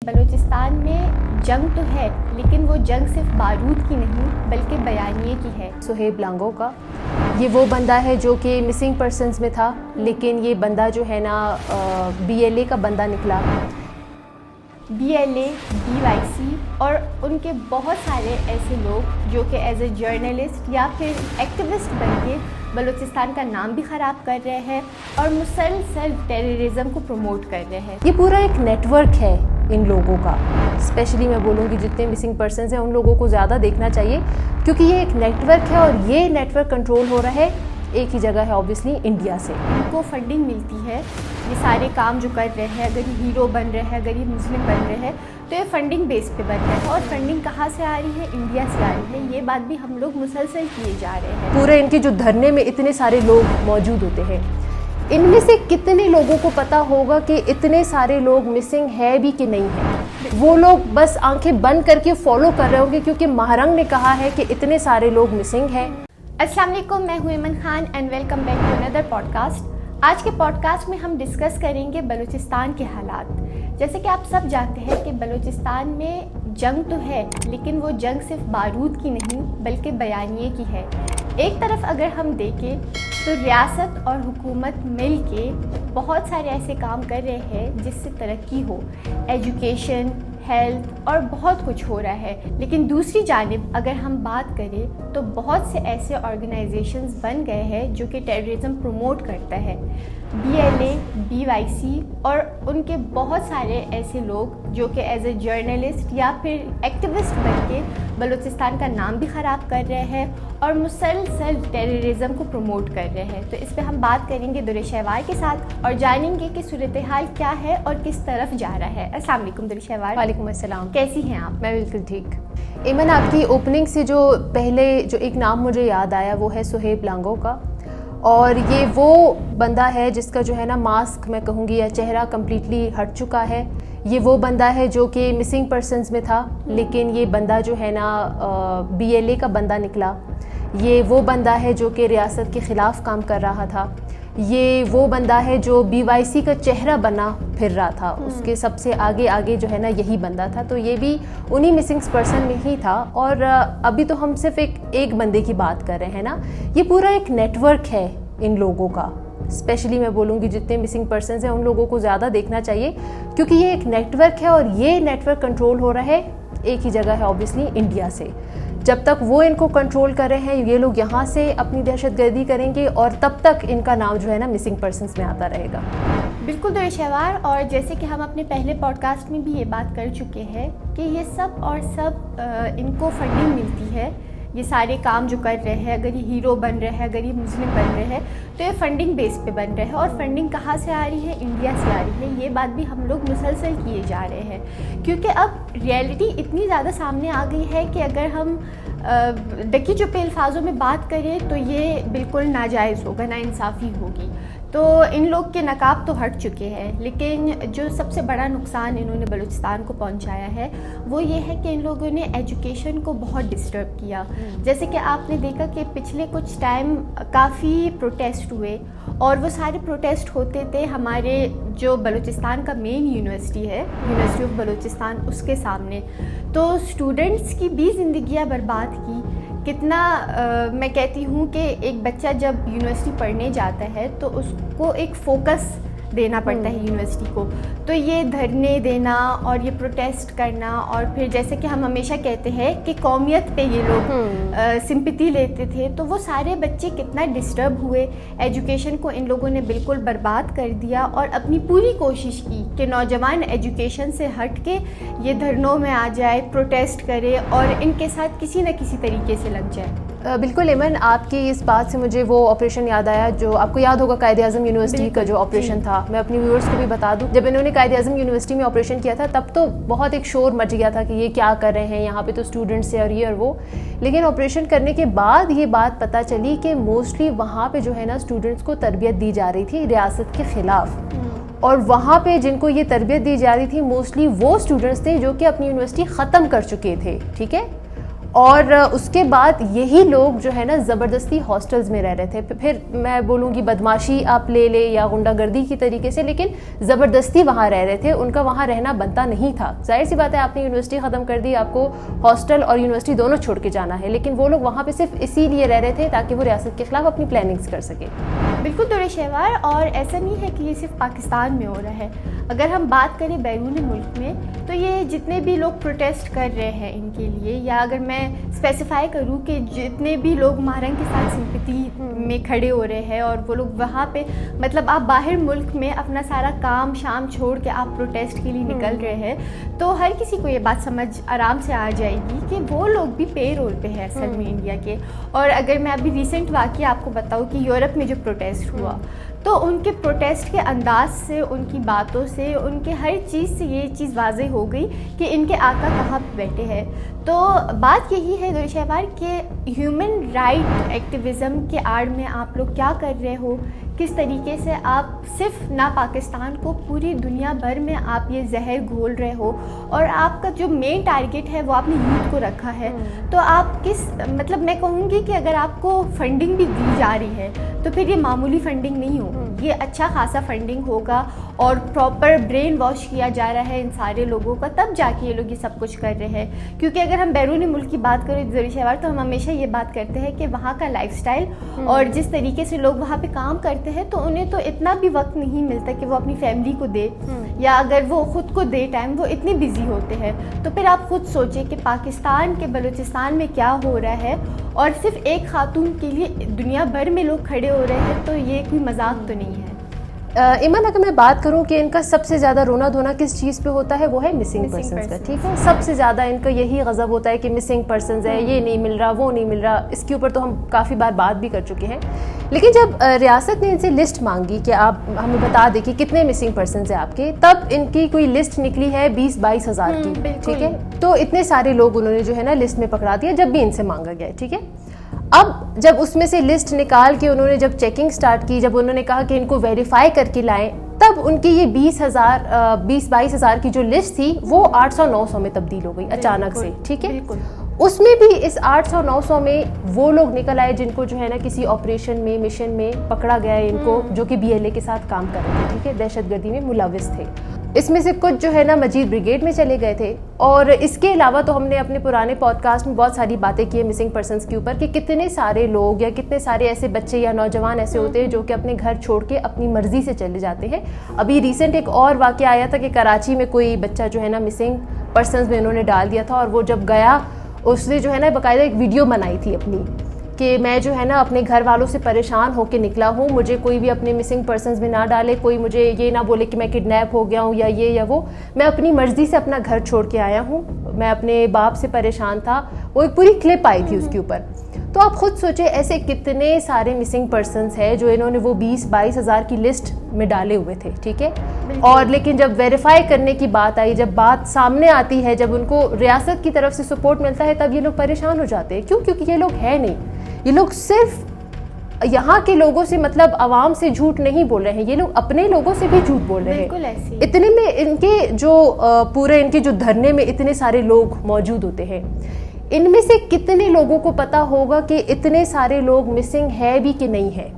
بلوچستان میں جنگ تو ہے لیکن وہ جنگ صرف بارود کی نہیں بلکہ بیانیے کی ہے۔ سہیب لانگو کا یہ وہ بندہ ہے جو کہ مسنگ پرسنز میں تھا، لیکن یہ بندہ جو ہے نا BLA کا بندہ نکلا۔ BLA BYC اور ان کے بہت سارے ایسے لوگ جو کہ ایز اے جرنلسٹ یا پھر ایکٹیوسٹ بن کے بلوچستان کا نام بھی خراب کر رہے ہیں اور مسلسل ٹیررزم کو پروموٹ کر رہے ہیں۔ یہ پورا ایک نیٹ ورک ہے ان لوگوں کا، اسپیشلی میں بولوں گی جتنے مسنگ پرسنز ہیں ان لوگوں کو زیادہ دیکھنا چاہیے، کیونکہ یہ ایک نیٹ ورک ہے اور یہ نیٹ ورک کنٹرول ہو رہا ہے ایک ہی جگہ ہے اوبویسلی انڈیا سے۔ ان کو فنڈنگ ملتی ہے، یہ سارے کام جو کر رہے ہیں، اگر یہ ہیرو بن رہے ہیں، اگر یہ مسلم بن رہے ہیں تو یہ فنڈنگ بیس پہ بن رہے ہیں، اور فنڈنگ کہاں سے آ رہی ہے؟ انڈیا سے آ رہی ہے۔ یہ بات بھی ہم لوگ مسلسل کیے جا رہے ہیں۔ پورے ان کے جو دھرنے میں اتنے سارے لوگ موجود ہوتے ہیں، ان میں سے کتنے لوگوں کو پتہ ہوگا کہ اتنے سارے لوگ مسنگ ہے بھی کہ نہیں ہے؟ وہ لوگ بس آنکھیں بند کر کے فالو کر رہے ہوں گے کیونکہ مہرنگ نے کہا ہے کہ اتنے سارے لوگ مسنگ ہیں۔ السلام علیکم، میں ہوں Aiman Khan and welcome back to اندر پوڈ کاسٹ۔ آج کے پوڈ کاسٹ میں ہم ڈسکس کریں گے بلوچستان کے حالات۔ جیسے کہ آپ سب جانتے ہیں کہ بلوچستان میں جنگ تو ہے لیکن وہ جنگ صرف بارود کی نہیں بلکہ بیانیے کی ہے۔ ایک طرف اگر ہم دیکھیں تو ریاست اور حکومت مل کے بہت سارے ایسے کام کر رہے ہیں جس سے ترقی ہو، ایجوکیشن، ہیلتھ اور بہت کچھ ہو رہا ہے، لیکن دوسری جانب اگر ہم بات کریں تو بہت سے ایسے آرگنائزیشنز بن گئے ہیں جو کہ ٹیررزم پروموٹ کرتا ہے۔ BLA BYC اور ان کے بہت سارے ایسے لوگ جو کہ ایز اے جرنلسٹ یا پھر ایکٹیوسٹ بن کے بلوچستان کا نام بھی خراب کر رہے ہیں اور مسلسل ٹیررزم کو پروموٹ کر رہے ہیں۔ تو اس پہ ہم بات کریں گے درِ شہوار کے ساتھ اور جانیں گے کہ صورتحال کیا ہے اور کس طرف جا رہا ہے۔ السلام علیکم درِ شہوار۔ وعلیکم السلام، کیسی ہیں آپ؟ میں بالکل ٹھیک۔ ایمن، آپ کی اوپننگ سے جو پہلے جو ایک نام مجھے یاد آیا وہ ہے سہیب لانگو کا، اور یہ وہ بندہ ہے جس کا جو ہے نا ماسک میں کہوں گی یا چہرہ کمپلیٹلی ہٹ چکا ہے۔ یہ وہ بندہ ہے جو کہ مسنگ پرسنز میں تھا، لیکن یہ بندہ جو ہے نا BLA کا بندہ نکلا۔ یہ وہ بندہ ہے جو کہ ریاست کے خلاف کام کر رہا تھا۔ یہ وہ بندہ ہے جو BYC کا چہرہ بنا پھر رہا تھا، اس کے سب سے آگے جو ہے نا یہی بندہ تھا، تو یہ بھی انہی مسنگ پرسن میں ہی تھا۔ اور ابھی تو ہم صرف ایک بندے کی بات کر رہے ہیں نا، یہ پورا ایک نیٹ ورک ہے ان لوگوں کا، اسپیشلی میں بولوں گی جتنے مسنگ پرسنز ہیں ان لوگوں کو زیادہ دیکھنا چاہیے، کیونکہ یہ ایک نیٹ ورک ہے اور یہ نیٹ ورک کنٹرول ہو رہا ہے ایک ہی جگہ ہے اوبویسلی انڈیا سے۔ جب تک وہ ان کو کنٹرول کر رہے ہیں یہ لوگ یہاں سے اپنی دہشت گردی کریں گے اور تب تک ان کا نام جو ہے نا مسنگ پرسنز میں آتا رہے گا۔ بالکل درِ شہوار، اور جیسے کہ ہم اپنے پہلے پوڈ کاسٹ میں بھی یہ بات کر چکے ہیں کہ یہ سب اور سب ان کو فنڈنگ ملتی ہے، یہ سارے کام جو کر رہے ہیں، اگر یہ ہیرو بن رہے ہیں، اگر یہ مسلم بن رہے ہیں تو یہ فنڈنگ بیس پہ بن رہے ہیں، اور فنڈنگ کہاں سے آ رہی ہے؟ انڈیا سے آ رہی ہے۔ یہ بات بھی ہم لوگ مسلسل کیے جا رہے ہیں کیونکہ اب ریئلٹی اتنی زیادہ سامنے آ گئی ہے کہ اگر ہم ڈکی چپے الفاظوں میں بات کریں تو یہ بالکل ناجائز ہوگا، ناانصافی ہوگی۔ تو ان لوگ کے نقاب تو ہٹ چکے ہیں، لیکن جو سب سے بڑا نقصان انہوں نے بلوچستان کو پہنچایا ہے وہ یہ ہے کہ ان لوگوں نے ایجوکیشن کو بہت ڈسٹرب کیا۔ جیسے کہ آپ نے دیکھا کہ پچھلے کچھ ٹائم کافی پروٹیسٹ ہوئے، اور وہ سارے پروٹیسٹ ہوتے تھے ہمارے جو بلوچستان کا مین یونیورسٹی ہے، یونیورسٹی آف بلوچستان، اس کے سامنے۔ تو اسٹوڈنٹس کی بھی زندگیاں برباد کی۔ کتنا میں کہتی ہوں کہ ایک بچہ جب یونیورسٹی پڑھنے جاتا ہے تو اس کو ایک فوکس دینا پڑتا ہے یونیورسٹی کو، تو یہ دھرنے دینا اور یہ پروٹیسٹ کرنا، اور پھر جیسے کہ ہم ہمیشہ کہتے ہیں کہ قومیت پہ یہ لوگ سمپتی لیتے تھے، تو وہ سارے بچے کتنا ڈسٹرب ہوئے۔ ایجوکیشن کو ان لوگوں نے بالکل برباد کر دیا اور اپنی پوری کوشش کی کہ نوجوان ایجوکیشن سے ہٹ کے یہ دھرنوں میں آ جائے، پروٹیسٹ کرے اور ان کے ساتھ کسی نہ کسی طریقے سے لگ جائے۔ بالکل ایمن، آپ کی اس بات سے مجھے وہ آپریشن یاد آیا جو آپ کو یاد ہوگا، قائد اعظم یونیورسٹی کا جو آپریشن تھا۔ میں اپنی ویورز کو بھی بتا دوں، جب انہوں نے قائد اعظم یونیورسٹی میں آپریشن کیا تھا تب تو بہت ایک شور مچ گیا تھا کہ یہ کیا کر رہے ہیں، یہاں پہ تو اسٹوڈنٹس ہیں اور یہ اور وہ، لیکن آپریشن کرنے کے بعد یہ بات پتہ چلی کہ موسٹلی وہاں پہ جو ہے نا اسٹوڈنٹس کو تربیت دی جا رہی تھی ریاست کے خلاف، اور وہاں پہ جن کو یہ تربیت دی جا رہی تھی موسٹلی وہ اسٹوڈنٹس تھے جو کہ اپنی یونیورسٹی ختم کر چکے تھے، ٹھیک ہے، اور اس کے بعد یہی لوگ جو ہے نا زبردستی ہاسٹلز میں رہ رہے تھے. پھر میں بولوں گی بدماشی آپ لے لے یا غنڈہ گردی کی طریقے سے, لیکن زبردستی وہاں رہ رہے تھے. ان کا وہاں رہنا بنتا نہیں تھا. ظاہر سی بات ہے, آپ نے یونیورسٹی ختم کر دی, آپ کو ہاسٹل اور یونیورسٹی دونوں چھوڑ کے جانا ہے, لیکن وہ لوگ وہاں پہ صرف اسی لیے رہ رہے تھے تاکہ وہ ریاست کے خلاف اپنی پلاننگز کر سکیں. بالکل درست شہوار, اور ایسا نہیں ہے کہ یہ صرف پاکستان میں ہو رہا ہے. اگر ہم بات کریں بیرون ملک میں, تو یہ جتنے بھی لوگ پروٹیسٹ کر رہے ہیں ان کے لیے, یا اگر میں اسپیسیفائی کروں کہ جتنے بھی لوگ مہرنگ کے ساتھ سمپتی میں کھڑے ہو رہے ہیں, اور وہ لوگ وہاں پہ مطلب آپ باہر ملک میں اپنا سارا کام شام چھوڑ کے آپ پروٹیسٹ کے لیے نکل رہے ہیں, تو ہر کسی کو یہ بات سمجھ آرام سے آ جائے گی کہ وہ لوگ بھی پے رول پہ ہے اصل میں انڈیا کے. اور اگر میں ابھی ریسنٹ واقعہ آپ کو بتاؤں کہ یورپ میں جو پروٹیسٹ ہوا, تو ان کے پروٹیسٹ کے انداز سے, ان کی باتوں سے, ان کے ہر چیز سے یہ چیز واضح ہو گئی کہ ان کے آقا کہاں بیٹھے ہیں. تو بات یہی ہے درست شہوار کہ ہیومن رائٹ ایکٹیویزم کے آڑ میں آپ لوگ کیا کر رہے ہو, کس طریقے سے آپ صرف نہ پاکستان کو پوری دنیا بھر میں آپ یہ زہر گھول رہے ہو, اور آپ کا جو مین ٹارگیٹ ہے وہ آپ نے یوتھ کو رکھا ہے. تو آپ کس مطلب میں کہوں گی کہ اگر آپ کو فنڈنگ بھی دی جا رہی ہے تو پھر یہ معمولی فنڈنگ نہیں ہو, یہ اچھا خاصا فنڈنگ ہوگا اور پراپر برین واش کیا جا رہا ہے ان سارے لوگوں کا, تب جا کے یہ لوگ یہ سب کچھ کر رہے ہیں. کیونکہ اگر ہم بیرون ملک کی بات کریں درست شہوار, تو ہم ہمیشہ یہ بات کرتے ہیں کہ وہاں کا لائف سٹائل اور جس طریقے سے لوگ وہاں پہ کام کرتے ہیں, تو انہیں تو اتنا بھی وقت نہیں ملتا کہ وہ اپنی فیملی کو دے, یا اگر وہ خود کو دے ٹائم, وہ اتنے بزی ہوتے ہیں. تو پھر آپ خود سوچیں کہ پاکستان کے بلوچستان میں کیا ہو رہا ہے, اور صرف ایک خاتون کے لیے دنیا بھر میں لوگ کھڑے ہو رہے ہیں, تو یہ کوئی مذاق تو نہیں ہے. ایمن, اگر میں بات کروں کہ ان کا سب سے زیادہ رونا دھونا کس چیز پہ ہوتا ہے, وہ ہے مسنگ پرسنز کا. ٹھیک ہے, سب سے زیادہ ان کا یہی غضب ہوتا ہے کہ مسنگ پرسنز ہے, یہ نہیں مل رہا, وہ نہیں مل رہا. اس کے اوپر تو ہم کافی بار بات بھی کر چکے ہیں. لیکن جب ریاست نے ان سے لسٹ مانگی کہ آپ ہمیں بتا دیں کہ کتنے مسنگ پرسنز ہیں آپ کے, تب ان کی کوئی لسٹ نکلی ہے 20-22 ہزار کی. ٹھیک ہے, تو اتنے سارے لوگ انہوں نے جو ہے نا لسٹ میں پکڑا دیا جب بھی ان سے مانگا گیا. ٹھیک ہے, اب جب اس میں سے لسٹ نکال کے انہوں نے جب چیکنگ سٹارٹ کی, جب انہوں نے کہا کہ ان کو ویریفائی کر کے لائیں, تب ان کی یہ 20-22 ہزار کی جو لسٹ تھی وہ 800-900 میں تبدیل ہو گئی اچانک سے. ٹھیک ہے, اس میں بھی اس 800-900 میں وہ لوگ نکل آئے جن کو جو ہے نا کسی آپریشن میں, مشن میں پکڑا گیا ہے ان کو, جو کہ BLA کے ساتھ کام کر رہے تھے. ٹھیک ہے, دہشت گردی میں ملوث تھے. اس میں سے کچھ جو ہے نا مجید بریگیڈ میں چلے گئے تھے. اور اس کے علاوہ تو ہم نے اپنے پرانے پوڈ کاسٹ میں بہت ساری باتیں کی ہیں مسنگ پرسنس کے اوپر, کہ کتنے سارے لوگ یا کتنے سارے ایسے بچے یا نوجوان ایسے ہوتے ہیں جو کہ اپنے گھر چھوڑ کے اپنی مرضی سے چلے جاتے ہیں. ابھی ریسنٹ ایک اور واقعہ آیا تھا کہ کراچی میں کوئی بچہ جو ہے نا مسنگ پرسنس میں انہوں نے ڈال دیا تھا, اور وہ جب گیا اس نے جو ہے نا باقاعدہ ایک ویڈیو بنائی تھی اپنی, کہ میں جو ہے نا اپنے گھر والوں سے پریشان ہو کے نکلا ہوں, مجھے کوئی بھی اپنے مسنگ پرسنز میں نہ ڈالے, کوئی مجھے یہ نہ بولے کہ میں کڈنیپ ہو گیا ہوں یا یہ یا وہ, میں اپنی مرضی سے اپنا گھر چھوڑ کے آیا ہوں, میں اپنے باپ سے پریشان تھا. وہ ایک پوری کلپ آئی تھی اس کے اوپر. تو آپ خود سوچیں ایسے کتنے سارے مسنگ پرسنز ہیں جو انہوں نے وہ 20-22 ہزار کی لسٹ میں ڈالے ہوئے تھے. ٹھیک ہے, اور لیکن جب ویریفائی کرنے کی بات آئی, جب بات سامنے آتی ہے, جب ان کو ریاست کی طرف سے سپورٹ ملتا ہے, تب یہ لوگ پریشان ہو جاتے ہیں. کیوں؟ کیونکہ یہ لوگ ہیں نہیں, یہ لوگ صرف یہاں کے لوگوں سے مطلب عوام سے جھوٹ نہیں بول رہے ہیں, یہ لوگ اپنے لوگوں سے بھی جھوٹ بول رہے ہیں. بالکل ایسی. اتنے میں ان کے جو پورے ان کے جو دھرنے میں اتنے سارے لوگ موجود ہوتے ہیں, ان میں سے کتنے لوگوں کو پتا ہوگا کہ اتنے سارے لوگ مسنگ ہے بھی کہ نہیں ہے.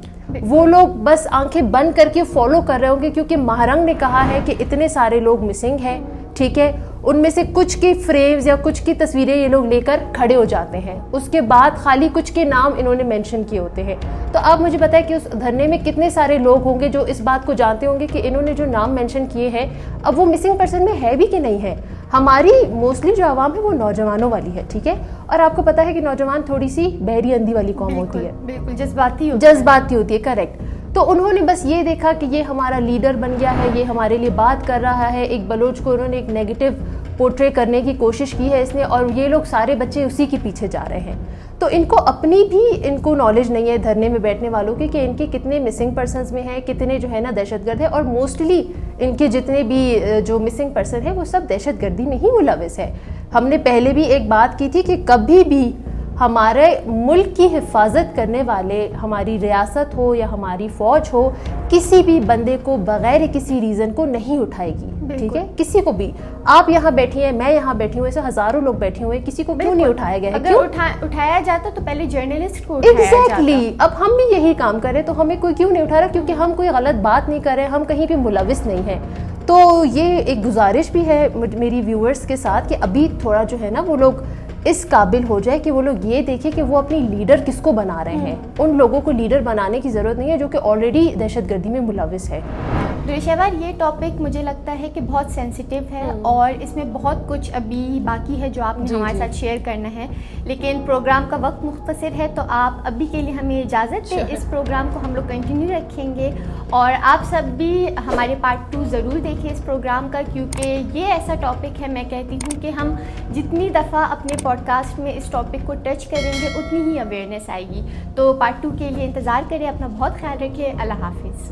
وہ لوگ بس آنکھیں بند کر کے فالو کر رہے ہوں گے, کیونکہ مہرنگ نے کہا ہے کہ اتنے سارے لوگ مسنگ ہیں. ٹھیک ہے, ان میں سے کچھ کی فریمز یا کچھ کی تصویریں یہ لوگ لے کر کھڑے ہو جاتے ہیں, اس کے بعد خالی کچھ کے نام انہوں نے مینشن کیے ہوتے ہیں. تو آپ مجھے بتائیں کہ اس دھرنے میں کتنے سارے لوگ ہوں گے جو اس بات کو جانتے ہوں گے کہ انہوں نے جو نام مینشن کیے ہیں اب وہ مسنگ پرسن میں ہے بھی کہ نہیں ہے. ہماری موسٹلی جو عوام ہے وہ نوجوانوں والی ہے. ٹھیک ہے, اور آپ کو پتا ہے کہ نوجوان تھوڑی سی بحری اندھی والی قوم ہوتی ہے, بالکل جذباتی ہوتی ہے. کریکٹ. تو انہوں نے بس یہ دیکھا کہ یہ ہمارا لیڈر بن گیا ہے, یہ ہمارے لیے بات کر رہا ہے. ایک بلوچ کو انہوں نے ایک نیگیٹو پورٹری کرنے کی کوشش کی ہے اس نے, اور یہ لوگ سارے بچے اسی کے پیچھے جا رہے ہیں. تو ان کو اپنی بھی ان کو نالج نہیں ہے دھرنے میں بیٹھنے والوں کی کہ ان کے کتنے مسنگ پرسنز میں ہیں, کتنے جو ہے نا دہشت گرد ہے. اور موسٹلی ان کے جتنے بھی جو مسنگ پرسن ہیں وہ سب دہشت گردی میں ہی ملوث ہے. ہم نے پہلے بھی ایک بات کی تھی کہ کبھی بھی ہمارے ملک کی حفاظت کرنے والے، ہماری ریاست ہو یا ہماری فوج ہو، کسی بھی بندے کو بغیر کسی ریزن کو نہیں اٹھائے گی، ٹھیک ہے؟ کسی کو بھی، آپ یہاں بیٹھی ہیں، میں یہاں بیٹھی ہوں، ایسے ہزاروں لوگ بیٹھے ہوئے، کسی کو کیوں نہیں اٹھایا گیا ہے؟ اگر اٹھایا جاتا تو پہلے جرنلسٹ کو اٹھایا جاتا۔ ایگزیکٹلی، اب ہم بھی یہی کام کریں تو ہمیں کوئی کیوں نہیں اٹھا رہا؟ کیونکہ ہم کوئی غلط بات نہیں کر رہے، ہم کہیں بھی ملوث نہیں ہیں۔ تو یہ ایک گزارش بھی ہے میری ویورز کے ساتھ کہ ابھی تھوڑا جو ہے نا وہ لوگ اس قابل ہو جائے کہ وہ لوگ یہ دیکھیں کہ وہ اپنی لیڈر کس کو بنا رہے ہیں۔ ان لوگوں کو لیڈر بنانے کی ضرورت نہیں ہے جو کہ آلریڈی دہشت گردی میں ملوث ہے۔ شہوار، یہ ٹاپک مجھے لگتا ہے کہ بہت سینسیٹیو ہے اور اس میں بہت کچھ ابھی باقی ہے جو آپ نے ہمارے ساتھ شیئر کرنا ہے، لیکن پروگرام کا وقت مختصر ہے تو آپ ابھی کے لیے ہمیں اجازت دیں۔ اس پروگرام کو ہم لوگ کنٹینیو رکھیں گے اور آپ سب بھی ہمارے پارٹ 2 ضرور دیکھیں اس پروگرام کا، کیونکہ یہ ایسا ٹاپک ہے، میں کہتی ہوں کہ ہم جتنی دفعہ اپنے پوڈ کاسٹ میں اس ٹاپک کو ٹچ کریں گے اتنی ہی اویئرنیس آئے گی۔ تو پارٹ 2 کے لیے انتظار کریں، اپنا بہت خیال رکھیں، اللہ حافظ۔